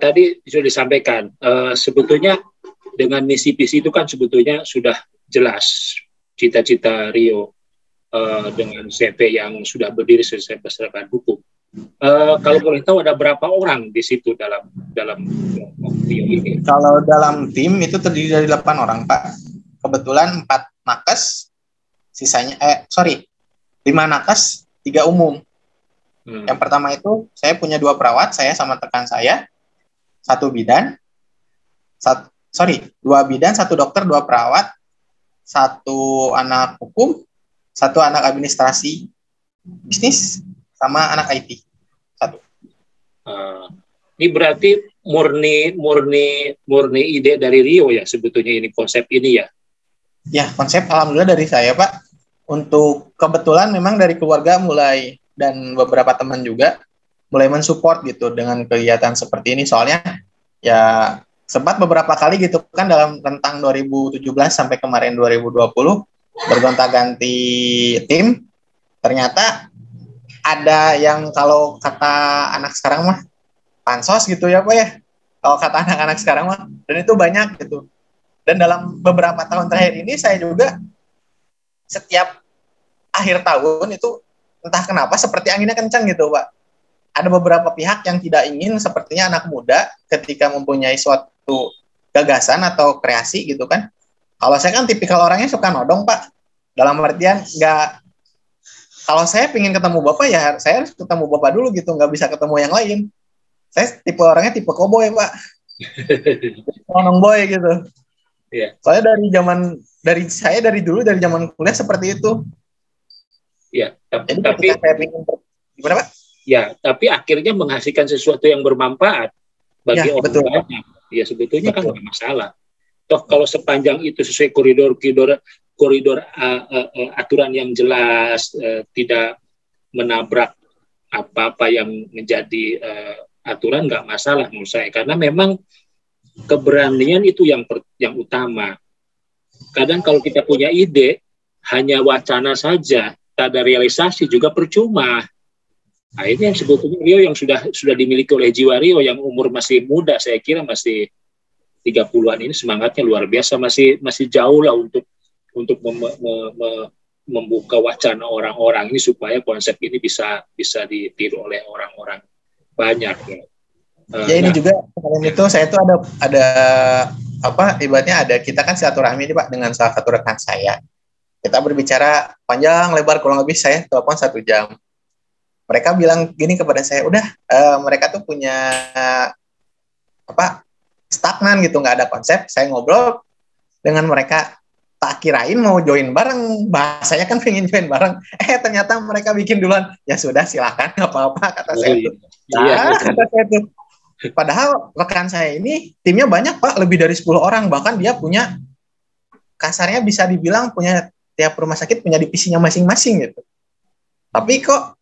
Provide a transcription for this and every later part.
tadi sudah disampaikan, sebetulnya dengan misi visi itu kan sebetulnya sudah jelas cita-cita Rio dengan CV yang sudah berdiri sesuai perseratan hukum. Kalau boleh tahu ada berapa orang di situ dalam Rio ini? Kalau dalam tim itu terdiri dari 8 orang, Pak. Kebetulan 4 nakes, sisanya 5 nakes, 3 umum. Yang pertama itu saya punya 2 perawat, saya sama rekan saya, 2 bidan, 2 bidan, 1 dokter, 2 perawat, 1 anak hukum, 1 anak administrasi bisnis, sama anak IT. 1. Ini berarti murni ide dari Rio ya sebetulnya ini, konsep ini ya? Ya, konsep alhamdulillah dari saya, Pak. Untuk kebetulan memang dari keluarga mulai dan beberapa teman juga mulai mensupport gitu dengan kegiatan seperti ini. Soalnya ya sempat beberapa kali gitu kan dalam rentang 2017 sampai kemarin 2020 bergonta-ganti tim. Ternyata ada yang kalau kata anak sekarang mah pansos gitu ya Pak ya. Kalau kata anak-anak sekarang mah, dan itu banyak gitu. Dan dalam beberapa tahun terakhir ini saya juga setiap akhir tahun itu entah kenapa seperti anginnya kencang gitu Pak. Ada beberapa pihak yang tidak ingin sepertinya anak muda ketika mempunyai suatu gagasan atau kreasi gitu kan. Kalau saya kan tipikal orangnya suka nodong Pak. Dalam artian kalau saya ingin ketemu Bapak ya saya harus ketemu Bapak dulu gitu, nggak bisa ketemu yang lain. Saya tipe orangnya tipe cowboy Pak. Nodong boy gitu. Yeah. Soalnya dari dulu dari zaman kuliah seperti itu. Ya, tapi saya ingin gimana Pak? Ya, tapi akhirnya menghasilkan sesuatu yang bermanfaat bagi orang banyak. Ya sebetulnya kan nggak masalah. Toh kalau sepanjang itu sesuai koridor aturan yang jelas, tidak menabrak apa-apa yang menjadi aturan, nggak masalah menurut saya. Karena memang keberanian itu yang utama. Kadang kalau kita punya ide hanya wacana saja, tak ada realisasi juga percuma. Nah, ini yang sebetulnya Rio yang sudah dimiliki oleh jiwa Rio yang umur masih muda, saya kira masih 30-an ini semangatnya luar biasa, masih jauh lah untuk membuka wacana orang-orang ini supaya konsep ini bisa ditiru oleh orang-orang banyak ya. Ini juga selain itu saya itu ada apa ibaratnya kita kan silaturahmi nih Pak dengan salah satu rekan saya. Kita berbicara panjang lebar kurang lebih saya telepon 1 jam. Mereka bilang gini kepada saya, mereka tuh punya stagnan gitu, nggak ada konsep. Saya ngobrol dengan mereka, tak kirain mau join bareng, bahasanya kan pengen join bareng. Ternyata mereka bikin duluan. Ya sudah silakan, nggak apa-apa kata saya tuh. Kata saya tuh. Padahal rekan saya ini timnya banyak Pak, lebih dari 10 orang, bahkan dia punya kasarnya bisa dibilang punya tiap rumah sakit punya divisinya masing-masing gitu. Tapi kok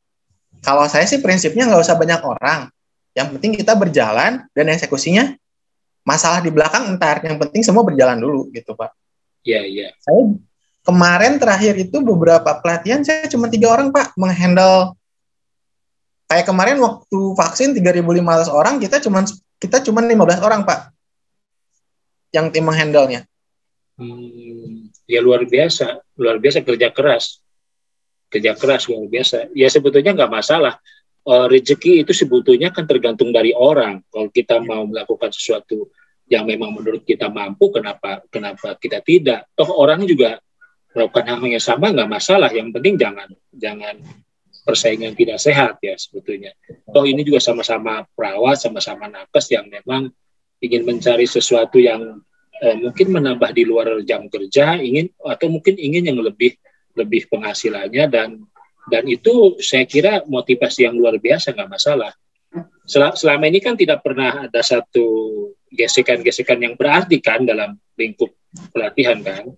kalau saya sih prinsipnya nggak usah banyak orang. Yang penting kita berjalan dan eksekusinya masalah di belakang entar. Yang penting semua berjalan dulu gitu Pak. Iya. Saya kemarin terakhir itu beberapa pelatihan saya cuma 3 orang Pak menghandle. Kayak kemarin waktu vaksin 3.500 orang kita cuma 15 orang Pak yang tim menghandle-nya. Ya luar biasa kerja keras luar biasa. Ya sebetulnya nggak masalah. Rezeki itu sebetulnya kan tergantung dari orang. Kalau kita mau melakukan sesuatu yang memang menurut kita mampu, kenapa kita tidak? Toh orang juga melakukan hal yang sama, nggak masalah. Yang penting jangan persaingan tidak sehat ya sebetulnya. Toh ini juga sama-sama perawat, sama-sama nakes yang memang ingin mencari sesuatu yang mungkin menambah di luar jam kerja, mungkin ingin yang lebih penghasilannya, dan itu saya kira motivasi yang luar biasa, nggak masalah. Selama ini kan tidak pernah ada satu gesekan-gesekan yang berarti kan dalam lingkup pelatihan kan.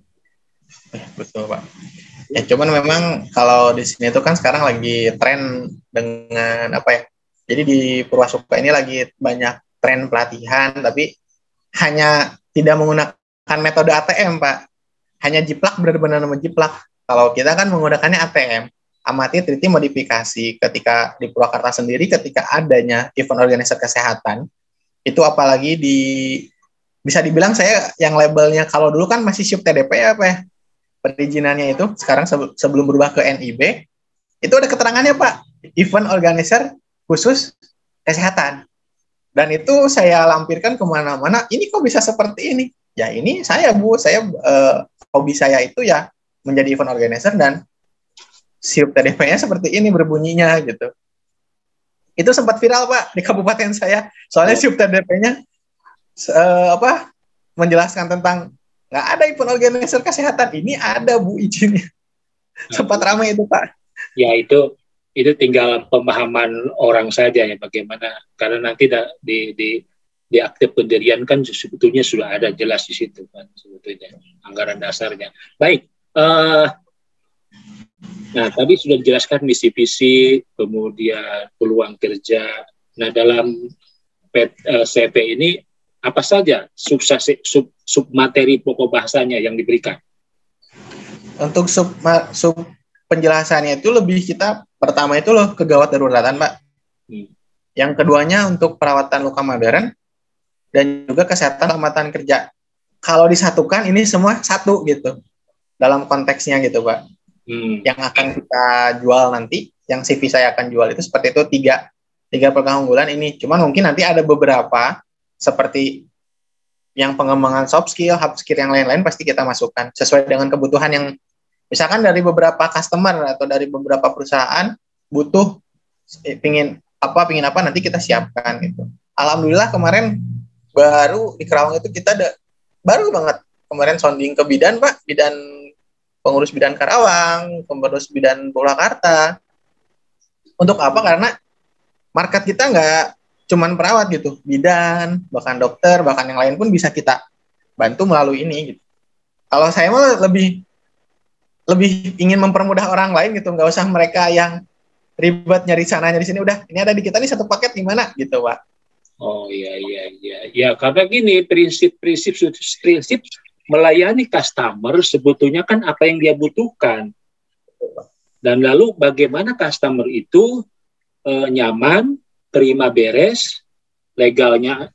Betul Pak. Ya cuman memang kalau di sini tuh kan sekarang lagi tren dengan jadi di Purwasuka ini lagi banyak tren pelatihan, tapi hanya tidak menggunakan metode ATM Pak. Hanya jiplak, benar-benar menjiplak. Kalau kita kan menggunakannya ATM, amati teliti modifikasi. Ketika di Purwakarta sendiri, ketika adanya event organisasi kesehatan, Itu apalagi bisa dibilang saya yang labelnya kalau dulu kan masih SIUP TDP apa ya perizinannya itu, sekarang sebelum berubah ke NIB itu ada keterangannya Pak, event organizer khusus kesehatan. Dan itu saya lampirkan kemana-mana, ini kok bisa seperti ini? Ya ini saya Bu, hobi saya itu ya menjadi event organizer dan SIUP TDP-nya seperti ini berbunyinya gitu. Itu sempat viral Pak di kabupaten saya, soalnya SIUP TDP-nya menjelaskan tentang nggak ada event organizer kesehatan, ini ada Bu izinnya. Sempat ramai itu Pak. Ya itu tinggal pemahaman orang saja ya bagaimana, karena nanti di akte pendirian kan sebetulnya sudah ada jelas di situ kan sebetulnya anggaran dasarnya. Baik, nah tadi sudah dijelaskan misi visi, kemudian peluang kerja. Nah dalam CV ini apa saja sub materi pokok bahasanya yang diberikan? Untuk sub penjelasannya itu lebih kita pertama itu loh kegawat daruratan Pak. Yang keduanya untuk perawatan luka modern dan juga kesehatan keselamatan kerja. Kalau disatukan ini semua satu gitu dalam konteksnya gitu Pak. Yang akan kita jual nanti, yang CV saya akan jual itu seperti itu tiga program unggulan ini. Cuman mungkin nanti ada beberapa seperti yang pengembangan soft skill, hard skill yang lain-lain pasti kita masukkan sesuai dengan kebutuhan yang misalkan dari beberapa customer atau dari beberapa perusahaan butuh pingin apa nanti kita siapkan gitu. Alhamdulillah kemarin baru di Kerawang itu kita baru banget kemarin sounding ke bidan Pak, pengurus bidan Karawang, pengurus bidan Purwakarta. Untuk apa? Karena market kita nggak cuman perawat gitu, bidan, bahkan dokter, bahkan yang lain pun bisa kita bantu melalui ini gitu. Kalau saya mah lebih ingin mempermudah orang lain gitu, nggak usah mereka yang ribet nyari sana nyari sini, udah ini ada di kita nih satu paket gimana gitu Pak. Oh iya ya, karena gini prinsip melayani customer sebetulnya kan apa yang dia butuhkan, dan lalu bagaimana customer itu nyaman, terima beres, legalnya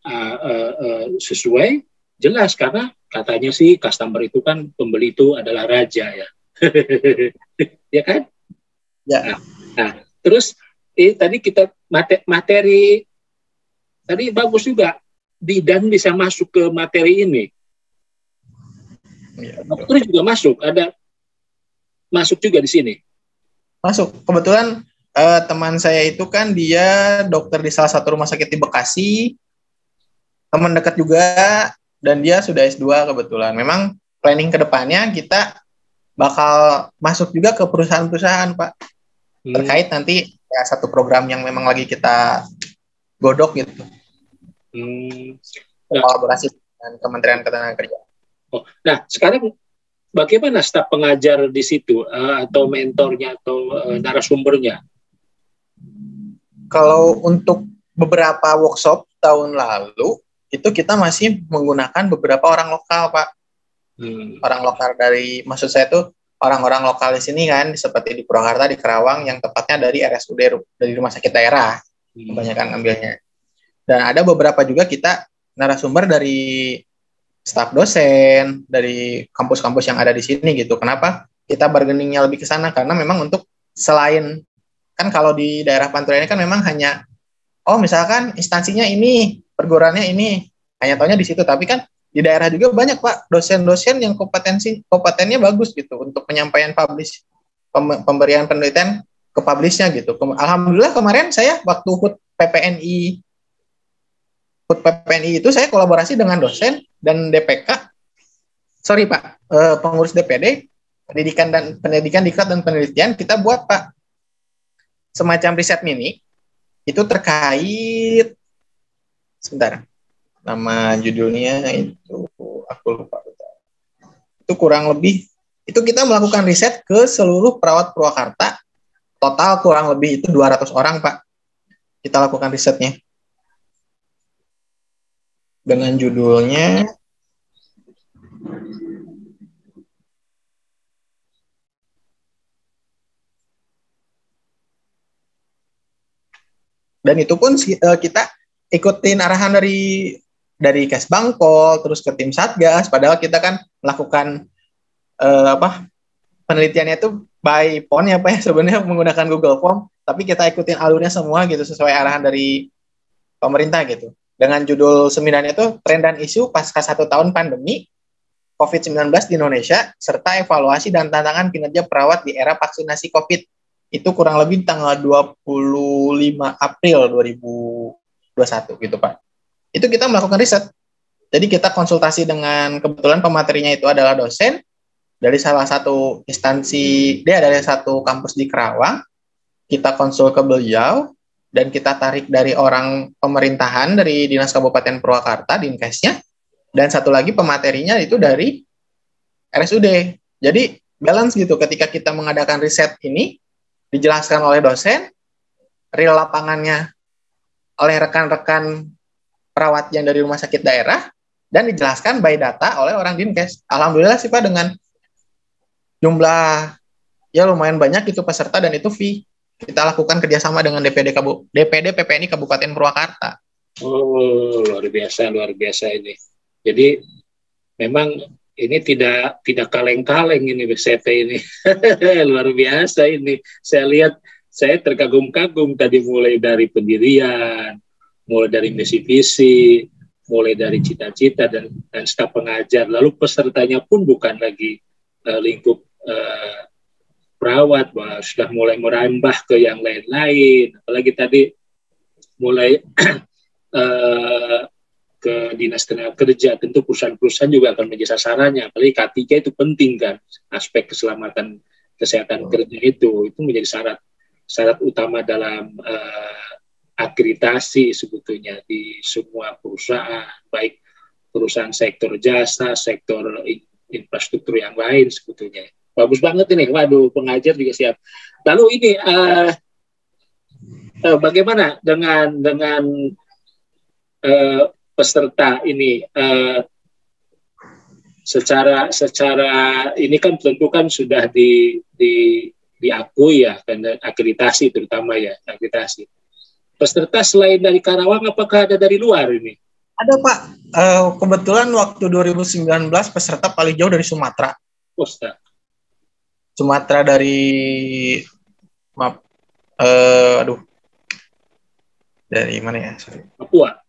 sesuai, jelas, karena katanya sih customer itu kan pembeli itu adalah raja ya. Ya kan? Ya. Nah terus tadi kita materi tadi bagus juga, bidan bisa masuk ke materi ini. Ya, dokter juga masuk juga di sini. Masuk. Kebetulan teman saya itu kan dia dokter di salah satu rumah sakit di Bekasi, teman dekat juga, dan dia sudah S2 kebetulan. Memang planning ke depannya kita bakal masuk juga ke perusahaan-perusahaan Pak. Terkait nanti ya satu program yang memang lagi kita godok gitu. Kolaborasi dengan Kementerian Ketenagakerjaan. Nah, sekarang bagaimana staf pengajar di situ atau mentornya atau narasumbernya? Kalau untuk beberapa workshop tahun lalu itu kita masih menggunakan beberapa orang lokal Pak. Orang lokal maksud saya itu orang-orang lokal di sini kan, seperti di Purwakarta, di Kerawang, yang tepatnya dari RSUD, dari rumah sakit daerah, kebanyakan ambilnya. Dan ada beberapa juga kita narasumber dari staf dosen, dari kampus-kampus yang ada di sini gitu. Kenapa kita bargainingnya lebih ke sana? Karena memang untuk selain, kan kalau di daerah Pantura ini kan memang hanya, misalkan instansinya ini, perguruannya ini, hanya taunya di situ. Tapi kan di daerah juga banyak Pak, dosen-dosen yang kompetennya bagus gitu untuk penyampaian pemberian penelitian ke publishnya gitu. Alhamdulillah kemarin saya waktu HUT PPNI itu saya kolaborasi dengan dosen dan DPK, pengurus DPD, pendidikan diklat dan penelitian, kita buat Pak semacam riset mini, itu terkait, sebentar, nama judulnya itu aku lupa. Itu kurang lebih, itu kita melakukan riset ke seluruh perawat Purwakarta, total kurang lebih itu 200 orang Pak, kita lakukan risetnya. Dengan judulnya dan itu pun kita ikutin arahan dari Kesbangpol terus ke tim Satgas, padahal kita kan melakukan penelitiannya itu by phone ya Pak ya, sebenarnya menggunakan Google Form, tapi kita ikutin alurnya semua gitu sesuai arahan dari pemerintah gitu. Dengan judul seminarnya itu tren dan isu pasca 1 tahun pandemi COVID-19 di Indonesia serta evaluasi dan tantangan kinerja perawat di era vaksinasi COVID. Itu kurang lebih tanggal 25 April 2021 gitu Pak. Itu kita melakukan riset. Jadi kita konsultasi dengan, kebetulan pematerinya itu adalah dosen dari salah satu instansi, dia dari satu kampus di Kerawang. Kita konsul ke beliau dan kita tarik dari orang pemerintahan dari Dinas Kabupaten Purwakarta, Dinkesnya, dan satu lagi pematerinya itu dari RSUD. Jadi balance gitu, ketika kita mengadakan riset ini, dijelaskan oleh dosen, real lapangannya oleh rekan-rekan perawat yang dari rumah sakit daerah, dan dijelaskan by data oleh orang Dinkes. Alhamdulillah sih Pak, dengan jumlah ya lumayan banyak itu peserta dan itu fee. Kita lakukan kerjasama dengan DPD PPNI Kabupaten Purwakarta. Oh, luar biasa ini. Jadi memang ini tidak kaleng-kaleng ini BCT ini. Luar biasa ini. Saya lihat, saya terkagum-kagum tadi, mulai dari pendirian, mulai dari misi-visi, mulai dari cita-cita dan staf pengajar. Lalu pesertanya pun bukan lagi lingkup perawat, bahwa sudah mulai merambah ke yang lain-lain. Apalagi tadi mulai ke Dinas Tenaga Kerja, tentu perusahaan-perusahaan juga akan menjadi sasarannya. Apalagi K3 itu penting kan, aspek keselamatan kesehatan kerja itu menjadi syarat utama dalam akreditasi sebetulnya di semua perusahaan, baik perusahaan sektor jasa, sektor infrastruktur yang lain sebetulnya. Bagus banget ini, waduh, pengajar juga siap. Lalu ini bagaimana dengan peserta ini? Secara ini kan tentu kan sudah diakui ya, karena akreditasi terutama ya, akreditasi. Peserta selain dari Karawang, apakah ada dari luar ini? Ada Pak. Kebetulan waktu 2019 peserta paling jauh dari Sumatera. Sumatera dari dari mana ya? Sorry. Papua.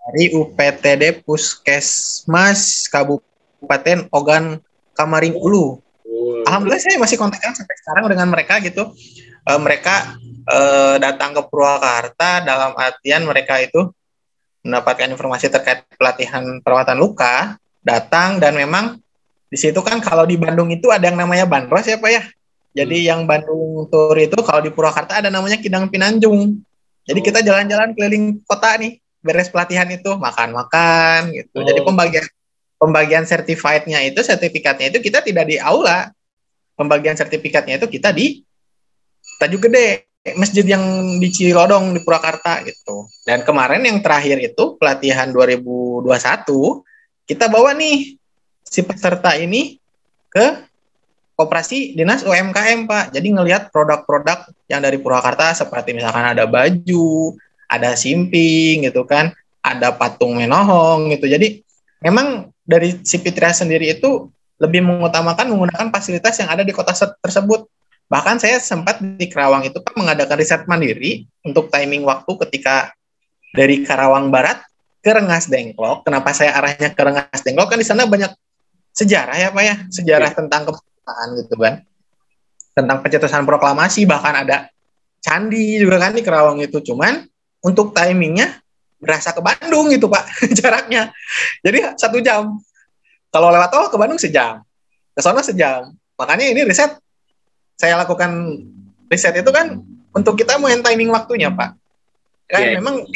Dari UPTD Puskesmas Kabupaten Ogan Kamaring Ulu. Alhamdulillah saya masih kontakkan sampai sekarang dengan mereka gitu. Mereka datang ke Purwakarta dalam artian mereka itu mendapatkan informasi terkait pelatihan perawatan luka, datang, dan memang di situ kan kalau di Bandung itu ada yang namanya Bandros ya Pak ya. Jadi yang Bandung Tour itu kalau di Purwakarta ada namanya Kidang Pinanjung. Jadi kita jalan-jalan keliling kota nih, beres pelatihan itu, makan-makan gitu. Jadi pembagian sertifikatnya itu kita tidak di aula. Pembagian sertifikatnya itu kita di Tanjung Gede, masjid yang di Cilodong di Purwakarta gitu. Dan kemarin yang terakhir itu pelatihan 2021, kita bawa nih si peserta ini ke Koperasi Dinas UMKM Pak. Jadi ngelihat produk-produk yang dari Purwakarta seperti misalkan ada baju, ada simping gitu kan, ada patung menohong gitu. Jadi memang dari si Fitria sendiri itu lebih mengutamakan menggunakan fasilitas yang ada di kota tersebut. Bahkan saya sempat di Kerawang itu Pak mengadakan riset mandiri untuk timing waktu ketika dari Karawang Barat ke Rengas Dengklok. Kenapa saya arahnya ke Rengas Dengklok? Kan di sana banyak sejarah ya Pak ya, sejarah tentang kemerdekaan gitu kan, tentang pencetusan proklamasi, bahkan ada candi juga kan di Kerawang itu. Cuman untuk timingnya berasa ke Bandung gitu Pak jaraknya, jadi 1 jam. Kalau lewat tol ke Bandung sejam, ke sana sejam. Makanya ini riset saya lakukan, riset itu kan untuk kita main timing waktunya Pak. Kan memang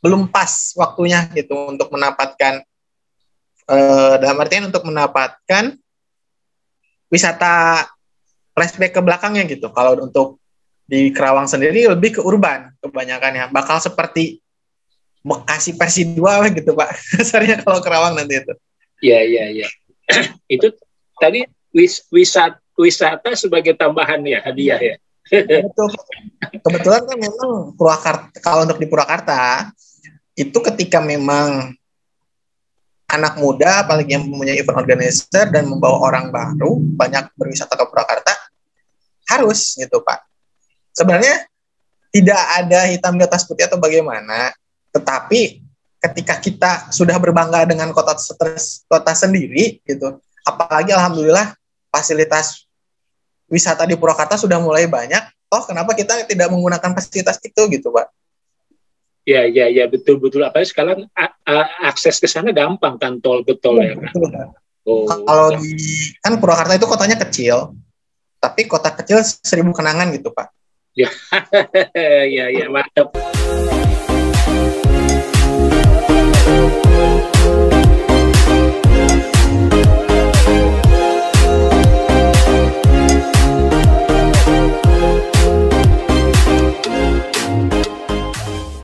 belum pas waktunya gitu untuk mendapatkan dalam artian untuk mendapatkan wisata flashback ke belakangnya gitu. Kalau untuk di Kerawang sendiri lebih ke urban kebanyakannya, bakal seperti Bekasi versi 2 gitu Pak. Dasarnya kalau Kerawang nanti itu. Iya. Itu tadi wisata sebagai tambahan ya, hadiah ya. Betul. Kebetulan kan memang Purwakarta, kalau untuk di Purwakarta itu ketika memang anak muda apalagi yang mempunyai event organizer dan membawa orang baru banyak berwisata ke Purwakarta harus gitu Pak. Sebenarnya tidak ada hitam di atas putih atau bagaimana, tetapi ketika kita sudah berbangga dengan kota sendiri gitu, apalagi alhamdulillah fasilitas wisata di Purwakarta sudah mulai banyak, kenapa kita tidak menggunakan fasilitas itu gitu Pak? Ya, betul. Apalagi sekarang akses ke sana gampang kan, tol ya kan. Kalau kan Purwakarta itu kotanya kecil, tapi kota kecil 1000 kenangan gitu Pak. Ya, ya mantap.